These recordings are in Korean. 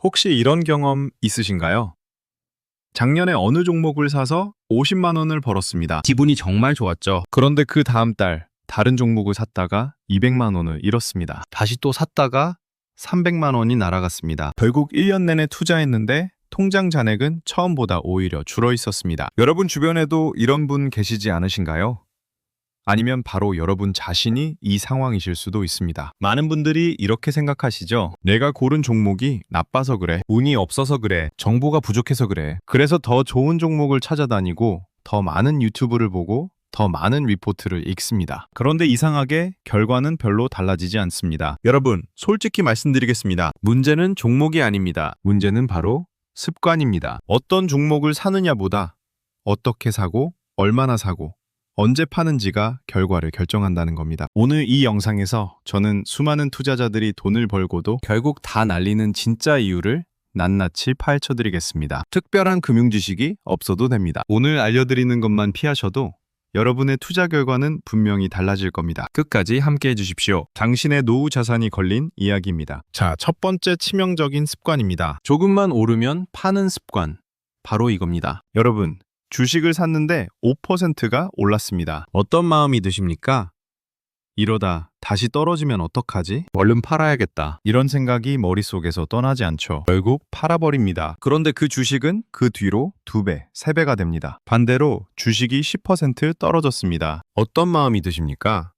혹시 이런 경험 있으신가요? 작년에 어느 종목을 사서 50만 원을 벌었습니다. 기분이 정말 좋았죠. 그런데 그 다음 달 다른 종목을 샀다가 200만 원을 잃었습니다. 다시 또 샀다가 300만 원이 날아갔습니다. 결국 1년 내내 투자했는데 통장 잔액은 처음보다 오히려 줄어 있었습니다. 여러분 주변에도 이런 분 계시지 않으신가요? 아니면 바로 여러분 자신이 이 상황이실 수도 있습니다. 많은 분들이 이렇게 생각하시죠. 내가 고른 종목이 나빠서 그래. 운이 없어서 그래. 정보가 부족해서 그래. 그래서 더 좋은 종목을 찾아다니고 더 많은 유튜브를 보고 더 많은 리포트를 읽습니다. 그런데 이상하게 결과는 별로 달라지지 않습니다. 여러분, 솔직히 말씀드리겠습니다. 문제는 종목이 아닙니다. 문제는 바로 습관입니다. 어떤 종목을 사느냐보다 어떻게 사고, 얼마나 사고, 언제 파는지가 결과를 결정한다는 겁니다. 오늘 이 영상에서 저는 수많은 투자자들이 돈을 벌고도 결국 다 날리는 진짜 이유를 낱낱이 파헤쳐드리겠습니다. 특별한 금융 지식이 없어도 됩니다. 오늘 알려드리는 것만 피하셔도 여러분의 투자 결과는 분명히 달라질 겁니다. 끝까지 함께 해주십시오. 당신의 노후 자산이 걸린 이야기입니다. 자, 첫 번째 치명적인 습관입니다. 조금만 오르면 파는 습관. 바로 이겁니다. 여러분, 주식을 샀는데 5%가 올랐습니다. 어떤 마음이 드십니까? 이러다 다시 떨어지면 어떡하지? 얼른 팔아야겠다. 이런 생각이 머릿속에서 떠나지 않죠. 결국 팔아버립니다. 그런데 그 주식은 그 뒤로 2배, 3배가 됩니다. 반대로 주식이 10% 떨어졌습니다. 어떤 마음이 드십니까?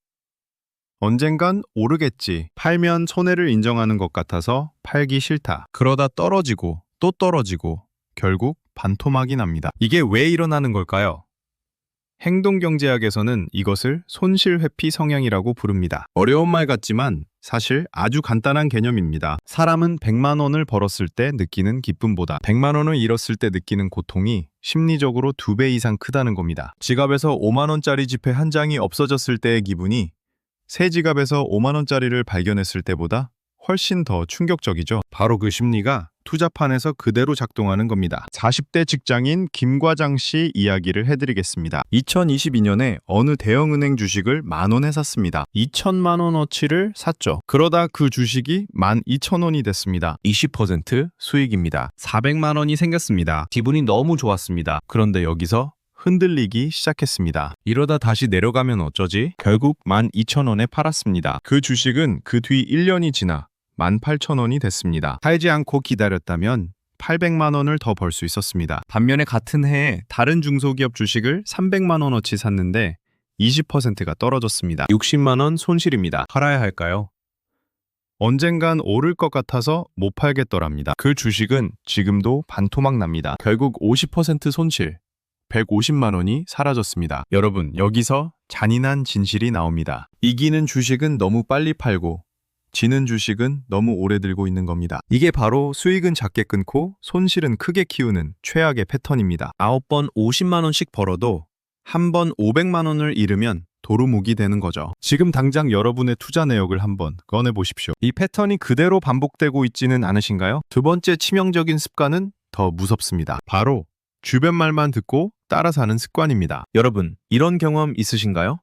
언젠간 오르겠지. 팔면 손해를 인정하는 것 같아서 팔기 싫다. 그러다 떨어지고 또 떨어지고 결국 반토막이 납니다. 이게 왜 일어나는 걸까요? 행동경제학에서는 이것을 손실회피 성향이라고 부릅니다. 어려운 말 같지만 사실 아주 간단한 개념입니다. 사람은 100만 원을 벌었을 때 느끼는 기쁨보다 100만 원을 잃었을 때 느끼는 고통이 심리적으로 2배 이상 크다는 겁니다. 지갑에서 5만 원짜리 지폐 한 장이 없어졌을 때의 기분이 새 지갑에서 5만 원짜리를 발견했을 때보다 훨씬 더 충격적이죠. 바로 그 심리가 투자판에서 그대로 작동하는 겁니다. 40대 직장인 김 과장 씨 이야기를 해드리겠습니다. 2022년에 어느 대형은행 주식을 10,000원에 샀습니다. 2천만 원어치를 샀죠. 그러다 그 주식이 12,000원이 됐습니다. 20% 수익입니다. 400만 원이 생겼습니다. 기분이 너무 좋았습니다. 그런데 여기서 흔들리기 시작했습니다. 이러다 다시 내려가면 어쩌지? 결국 12,000원에 팔았습니다. 그 주식은 그 뒤 1년이 지나 18,000원이 됐습니다. 팔지 않고 기다렸다면 800만 원을 더 벌 수 있었습니다. 반면에 같은 해에 다른 중소기업 주식을 300만 원어치 샀는데 20%가 떨어졌습니다. 60만 원 손실입니다. 팔아야 할까요? 언젠간 오를 것 같아서 못 팔겠더랍니다. 그 주식은 지금도 반토막 납니다. 결국 50% 손실, 150만 원이 사라졌습니다. 여러분, 여기서 잔인한 진실이 나옵니다. 이기는 주식은 너무 빨리 팔고 지는 주식은 너무 오래 들고 있는 겁니다. 이게 바로 수익은 작게 끊고 손실은 크게 키우는 최악의 패턴입니다. 9번 50만 원씩 벌어도 한 번 500만 원을 잃으면 도루묵이 되는 거죠. 지금 당장 여러분의 투자 내역을 한번 꺼내보십시오. 이 패턴이 그대로 반복되고 있지는 않으신가요? 두 번째 치명적인 습관은 더 무섭습니다. 바로 주변 말만 듣고 따라 사는 습관입니다. 여러분, 이런 경험 있으신가요?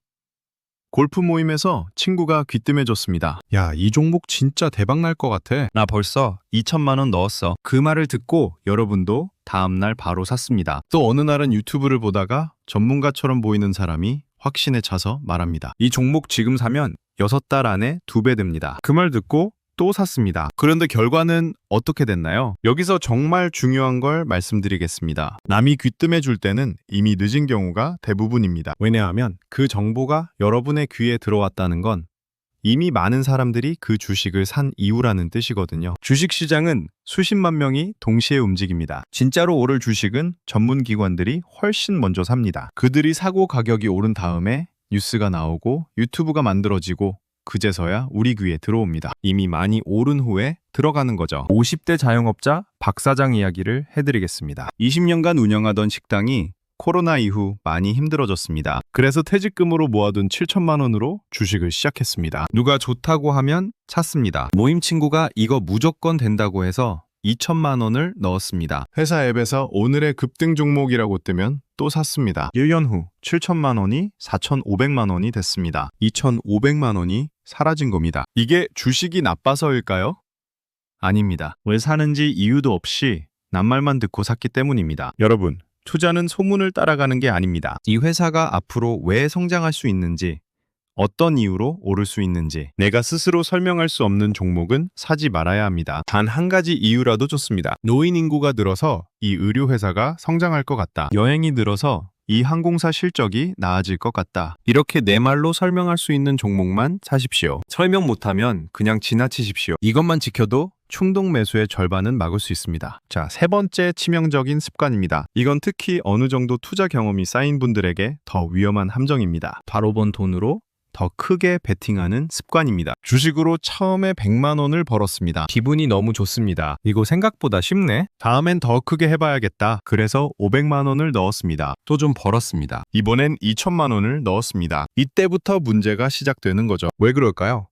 골프 모임에서 친구가 귀뜸해줬습니다. 야, 이 종목 진짜 대박 날 것 같아. 나 벌써 2천만 원 넣었어. 그 말을 듣고 여러분도 다음날 바로 샀습니다. 또 어느 날은 유튜브를 보다가 전문가처럼 보이는 사람이 확신에 차서 말합니다. 이 종목 지금 사면 6달 안에 2배 됩니다. 그 말 듣고 또 샀습니다. 그런데 결과는 어떻게 됐나요? 여기서 정말 중요한 걸 말씀드리겠습니다. 남이 귀뜸해 줄 때는 이미 늦은 경우가 대부분입니다. 왜냐하면 그 정보가 여러분의 귀에 들어왔다는 건 이미 많은 사람들이 그 주식을 산 이유라는 뜻이거든요. 주식시장은 수십만 명이 동시에 움직입니다. 진짜로 오를 주식은 전문기관들이 훨씬 먼저 삽니다. 그들이 사고 가격이 오른 다음에 뉴스가 나오고 유튜브가 만들어지고 그제서야 우리 귀에 들어옵니다. 이미 많이 오른 후에 들어가는 거죠. 50대 자영업자 박 사장 이야기를 해드리겠습니다. 20년간 운영하던 식당이 코로나 이후 많이 힘들어졌습니다. 그래서 퇴직금으로 모아둔 7천만 원으로 주식을 시작했습니다. 누가 좋다고 하면 샀습니다. 모임 친구가 이거 무조건 된다고 해서 2천만 원을 넣었습니다. 회사 앱에서 오늘의 급등 종목이라고 뜨면 또 샀습니다. 1년 후 7천만 원이 4,500만 원이 됐습니다. 2,500만 원이 사라진 겁니다. 이게 주식이 나빠서일까요? 아닙니다. 왜 사는지 이유도 없이 낱말만 듣고 샀기 때문입니다. 여러분, 투자는 소문을 따라가는 게 아닙니다. 이 회사가 앞으로 왜 성장할 수 있는지, 어떤 이유로 오를 수 있는지 내가 스스로 설명할 수 없는 종목은 사지 말아야 합니다. 단 한 가지 이유라도 좋습니다. 노인 인구가 늘어서 이 의료회사가 성장할 것 같다. 여행이 늘어서 이 항공사 실적이 나아질 것 같다. 이렇게 내 말로 설명할 수 있는 종목만 사십시오. 설명 못하면 그냥 지나치십시오. 이것만 지켜도 충동 매수의 절반은 막을 수 있습니다. 자, 세 번째 치명적인 습관입니다. 이건 특히 어느 정도 투자 경험이 쌓인 분들에게 더 위험한 함정입니다. 바로 번 돈으로 더 크게 베팅하는 습관입니다. 주식으로 처음에 100만 원을 벌었습니다. 기분이 너무 좋습니다. 이거 생각보다 쉽네. 다음엔 더 크게 해봐야겠다. 그래서 500만 원을 넣었습니다. 또 좀 벌었습니다. 이번엔 2천만 원을 넣었습니다. 이때부터 문제가 시작되는 거죠. 왜 그럴까요?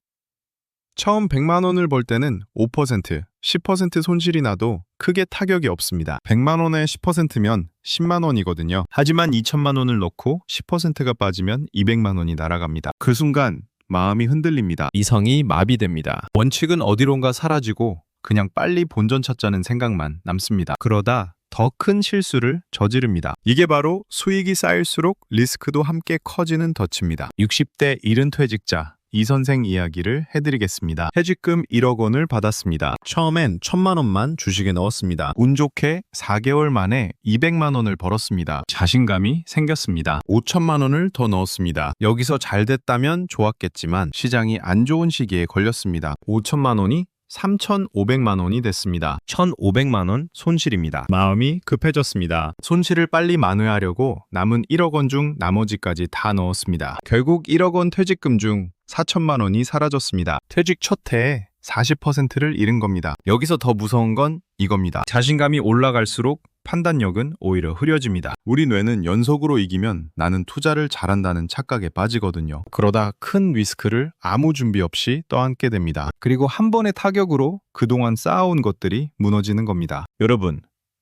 처음 100만 원을 벌 때는 5%, 10% 손실이 나도 크게 타격이 없습니다. 100만 원에 10%면 10만 원이거든요. 하지만 2천만 원을 넣고 10%가 빠지면 200만 원이 날아갑니다. 그 순간 마음이 흔들립니다. 이성이 마비됩니다. 원칙은 어디론가 사라지고 그냥 빨리 본전 찾자는 생각만 남습니다. 그러다 더 큰 실수를 저지릅니다. 이게 바로 수익이 쌓일수록 리스크도 함께 커지는 덫입니다. 60대 이른 퇴직자 이 선생 이야기를 해드리겠습니다. 퇴직금 1억 원을 받았습니다. 처음엔 1,000만 원만 주식에 넣었습니다. 운 좋게 4개월 만에 200만 원을 벌었습니다. 자신감이 생겼습니다. 5천만 원을 더 넣었습니다. 여기서 잘 됐다면 좋았겠지만 시장이 안 좋은 시기에 걸렸습니다. 5천만 원이 3,500만 원이 됐습니다. 1,500만 원 손실입니다. 마음이 급해졌습니다. 손실을 빨리 만회하려고 남은 1억 원 중 나머지까지 다 넣었습니다. 결국 1억 원 퇴직금 중 4천만 원이 사라졌습니다. 퇴직 첫 해에 40%를 잃은 겁니다. 여기서 더 무서운 건 이겁니다. 자신감이 올라갈수록 판단력은 오히려 흐려집니다. 우리 뇌는 연속으로 이기면 나는 투자를 잘한다는 착각에 빠지거든요. 그러다 큰 리스크를 아무 준비 없이 떠안게 됩니다. 그리고 한 번의 타격으로 그동안 쌓아온 것들이 무너지는 겁니다. 여러분,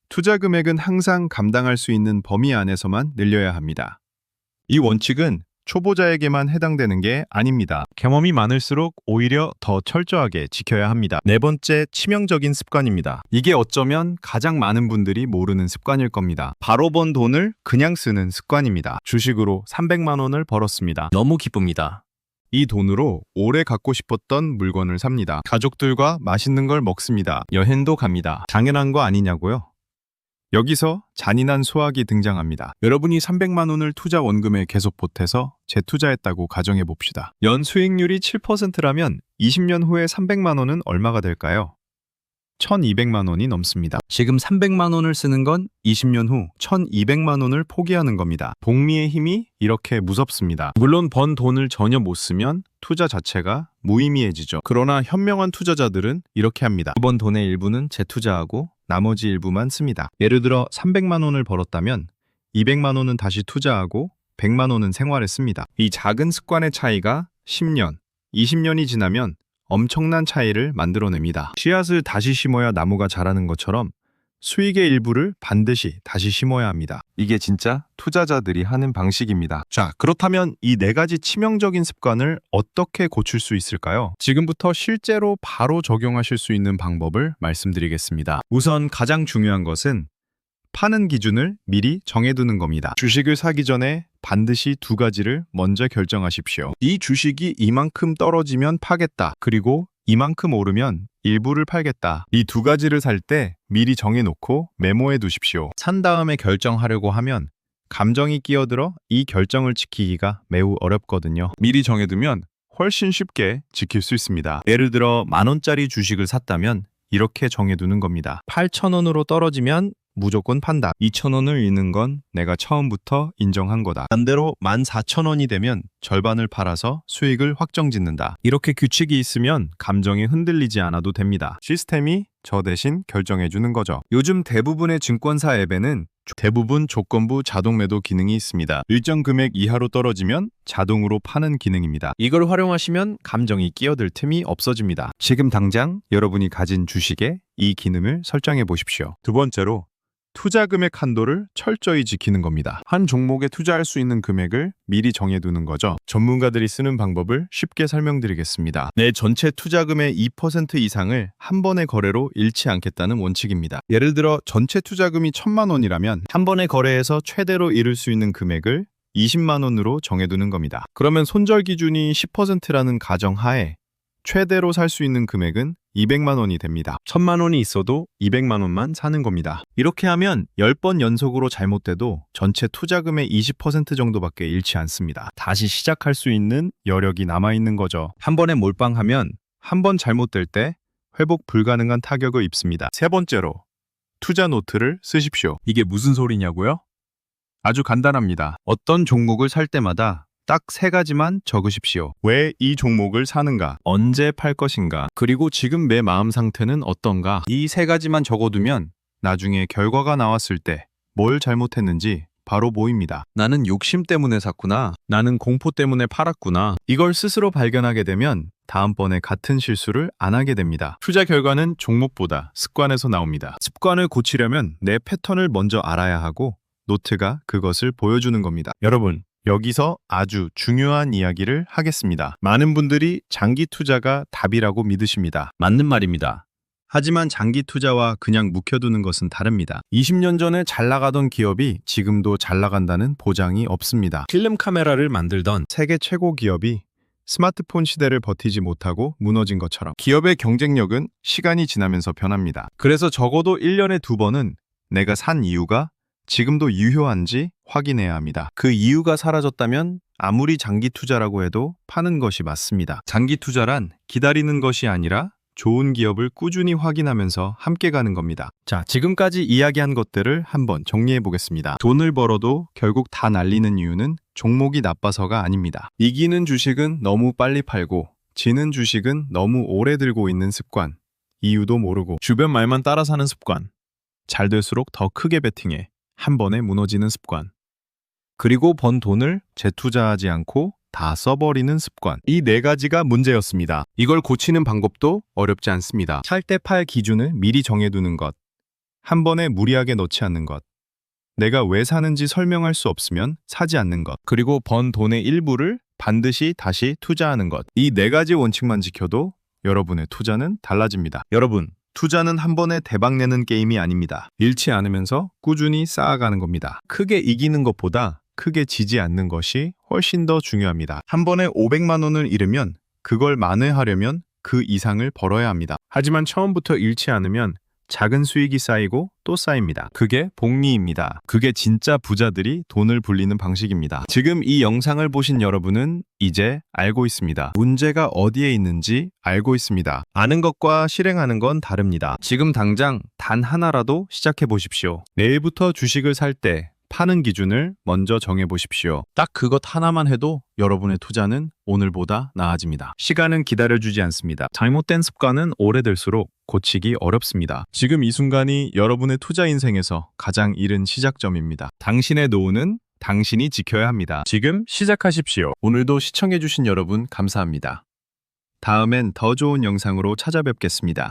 투자 금액은 항상 감당할 수 있는 범위 안에서만 늘려야 합니다. 이 원칙은 초보자에게만 해당되는 게 아닙니다. 경험이 많을수록 오히려 더 철저하게 지켜야 합니다. 네 번째 치명적인 습관입니다. 이게 어쩌면 가장 많은 분들이 모르는 습관일 겁니다. 바로 번 돈을 그냥 쓰는 습관입니다. 주식으로 300만 원을 벌었습니다. 너무 기쁩니다. 이 돈으로 오래 갖고 싶었던 물건을 삽니다. 가족들과 맛있는 걸 먹습니다. 여행도 갑니다. 당연한 거 아니냐고요? 여기서 잔인한 수학이 등장합니다. 여러분이 300만 원을 투자 원금에 계속 보태서 재투자했다고 가정해 봅시다. 연 수익률이 7%라면 20년 후에 300만 원은 얼마가 될까요? 1,200만 원이 넘습니다. 지금 300만 원을 쓰는 건 20년 후 1,200만 원을 포기하는 겁니다. 복리의 힘이 이렇게 무섭습니다. 물론 번 돈을 전혀 못 쓰면 투자 자체가 무의미해지죠. 그러나 현명한 투자자들은 이렇게 합니다. 번 돈의 일부는 재투자하고 나머지 일부만 씁니다. 예를 들어 300만 원을 벌었다면 200만 원은 다시 투자하고 100만 원은 생활에 씁니다. 이 작은 습관의 차이가 10년, 20년이 지나면 엄청난 차이를 만들어냅니다. 씨앗을 다시 심어야 나무가 자라는 것처럼 수익의 일부를 반드시 다시 심어야 합니다. 이게 진짜 투자자들이 하는 방식입니다. 자, 그렇다면 이 네 가지 치명적인 습관을 어떻게 고칠 수 있을까요? 지금부터 실제로 바로 적용하실 수 있는 방법을 말씀드리겠습니다. 우선 가장 중요한 것은 파는 기준을 미리 정해두는 겁니다. 주식을 사기 전에 반드시 두 가지를 먼저 결정하십시오. 이 주식이 이만큼 떨어지면 파겠다. 그리고 이만큼 오르면 일부를 팔겠다. 이 두 가지를 살 때 미리 정해놓고 메모해 두십시오. 산 다음에 결정하려고 하면 감정이 끼어들어 이 결정을 지키기가 매우 어렵거든요. 미리 정해두면 훨씬 쉽게 지킬 수 있습니다. 예를 들어 10,000원짜리 주식을 샀다면 이렇게 정해두는 겁니다. 8,000원으로 떨어지면 무조건 판다. 2,000원을 잃는 건 내가 처음부터 인정한 거다. 반대로 14,000원이 되면 절반을 팔아서 수익을 확정짓는다. 이렇게 규칙이 있으면 감정이 흔들리지 않아도 됩니다. 시스템이 저 대신 결정해주는 거죠. 요즘 대부분의 증권사 앱에는 대부분 조건부 자동 매도 기능이 있습니다. 일정 금액 이하로 떨어지면 자동으로 파는 기능입니다. 이걸 활용하시면 감정이 끼어들 틈이 없어집니다. 지금 당장 여러분이 가진 주식에 이 기능을 설정해 보십시오. 두 번째로 투자 금액 한도를 철저히 지키는 겁니다. 한 종목에 투자할 수 있는 금액을 미리 정해두는 거죠. 전문가들이 쓰는 방법을 쉽게 설명드리겠습니다. 내 전체 투자금의 2% 이상을 한 번의 거래로 잃지 않겠다는 원칙입니다. 예를 들어 전체 투자금이 1,000만 원이라면 한 번의 거래에서 최대로 잃을 수 있는 금액을 20만 원으로 정해두는 겁니다. 그러면 손절 기준이 10%라는 가정하에 최대로 살 수 있는 금액은 200만 원이 됩니다. 1,000만 원이 있어도 200만 원만 사는 겁니다. 이렇게 하면 10번 연속으로 잘못돼도 전체 투자금의 20% 정도밖에 잃지 않습니다. 다시 시작할 수 있는 여력이 남아있는 거죠. 한 번에 몰빵하면 한 번 잘못될 때 회복 불가능한 타격을 입습니다. 세 번째로, 투자 노트를 쓰십시오. 이게 무슨 소리냐고요? 아주 간단합니다. 어떤 종목을 살 때마다 딱 3가지만 적으십시오. 왜 이 종목을 사는가? 언제 팔 것인가? 그리고 지금 내 마음 상태는 어떤가? 이 3가지만 적어두면 나중에 결과가 나왔을 때 뭘 잘못했는지 바로 보입니다. 나는 욕심 때문에 샀구나. 나는 공포 때문에 팔았구나. 이걸 스스로 발견하게 되면 다음번에 같은 실수를 안 하게 됩니다. 투자 결과는 종목보다 습관에서 나옵니다. 습관을 고치려면 내 패턴을 먼저 알아야 하고 노트가 그것을 보여주는 겁니다. 여러분, 여기서 아주 중요한 이야기를 하겠습니다. 많은 분들이 장기 투자가 답이라고 믿으십니다. 맞는 말입니다. 하지만 장기 투자와 그냥 묵혀두는 것은 다릅니다. 20년 전에 잘 나가던 기업이 지금도 잘 나간다는 보장이 없습니다. 필름 카메라를 만들던 세계 최고 기업이 스마트폰 시대를 버티지 못하고 무너진 것처럼 기업의 경쟁력은 시간이 지나면서 변합니다. 그래서 적어도 1년에 2번은 내가 산 이유가 지금도 유효한지 확인해야 합니다. 그 이유가 사라졌다면 아무리 장기 투자라고 해도 파는 것이 맞습니다. 장기 투자란 기다리는 것이 아니라 좋은 기업을 꾸준히 확인하면서 함께 가는 겁니다. 자, 지금까지 이야기한 것들을 한번 정리해 보겠습니다. 돈을 벌어도 결국 다 날리는 이유는 종목이 나빠서가 아닙니다. 이기는 주식은 너무 빨리 팔고 지는 주식은 너무 오래 들고 있는 습관, 이유도 모르고 주변 말만 따라 사는 습관, 잘 될수록 더 크게 베팅해 한 번에 무너지는 습관, 그리고 번 돈을 재투자하지 않고 다 써버리는 습관. 이 4가지가 문제였습니다. 이걸 고치는 방법도 어렵지 않습니다. 살 때 팔 기준을 미리 정해두는 것, 한 번에 무리하게 넣지 않는 것, 내가 왜 사는지 설명할 수 없으면 사지 않는 것, 그리고 번 돈의 일부를 반드시 다시 투자하는 것. 이 4가지 원칙만 지켜도 여러분의 투자는 달라집니다. 여러분, 투자는 한 번에 대박 내는 게임이 아닙니다. 잃지 않으면서 꾸준히 쌓아가는 겁니다. 크게 이기는 것보다 크게 지지 않는 것이 훨씬 더 중요합니다. 한 번에 500만 원을 잃으면 그걸 만회하려면 그 이상을 벌어야 합니다. 하지만 처음부터 잃지 않으면 작은 수익이 쌓이고 또 쌓입니다. 그게 복리입니다. 그게 진짜 부자들이 돈을 불리는 방식입니다. 지금 이 영상을 보신 여러분은 이제 알고 있습니다. 문제가 어디에 있는지 알고 있습니다. 아는 것과 실행하는 건 다릅니다. 지금 당장 단 하나라도 시작해 보십시오. 내일부터 주식을 살 때 파는 기준을 먼저 정해 보십시오. 딱 그것 하나만 해도 여러분의 투자는 오늘보다 나아집니다. 시간은 기다려주지 않습니다. 잘못된 습관은 오래될수록 고치기 어렵습니다. 지금 이 순간이 여러분의 투자 인생에서 가장 이른 시작점입니다. 당신의 노후는 당신이 지켜야 합니다. 지금 시작하십시오. 오늘도 시청해주신 여러분 감사합니다. 다음엔 더 좋은 영상으로 찾아뵙겠습니다.